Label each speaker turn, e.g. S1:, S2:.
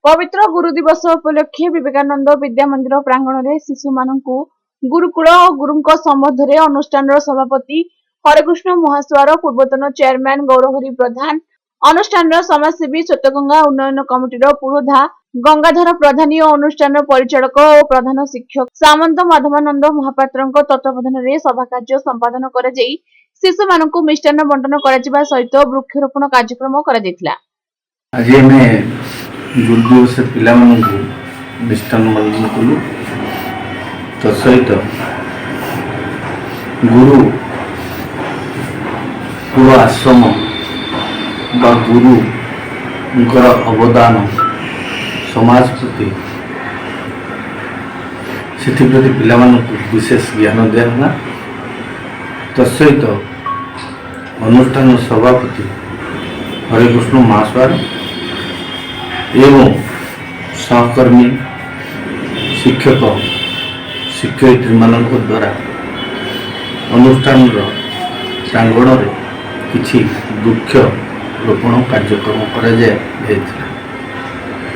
S1: पवित्र गुरु दिवस उपलक्षे विवेकानंद विद्या मंदिर प्रांगण में शिशु मानू गुरुकुल और गुरु संबंध में अनुष्ठान सभापति हरेकृष्ण महासुआर पूर्वतन चेयरमैन गौरहरि प्रधान अनुष्ठान समाजसेवी श्वेतगंगा उन्नयन कमिटी पुरोधा गंगाधर प्रधानी और अनुष्ठान परिचालक और प्रधान शिक्षक सामंत माधवानंद महापात्र तत्वावधान में सभा कार्य संपादन कर शिशु मानू मिष्टान बंटन कर सहित वृक्षरोपण कार्यक्रम कर
S2: गुरु दिवस पिला मिष्टान बंटन कलु तसहित गुरु गुरु आश्रम बा गुरु अवदान समाज प्रति से पिला विशेष ज्ञान दिया तसहित अनुष्ठान सभापति हरेकृष्ण महासुआर एवं सहकर्मी शिक्षक शिक्षयित्री मान द्वारा अनुष्ठान प्रांगण में किछि वृक्ष रोपण कार्यक्रम करा जाय।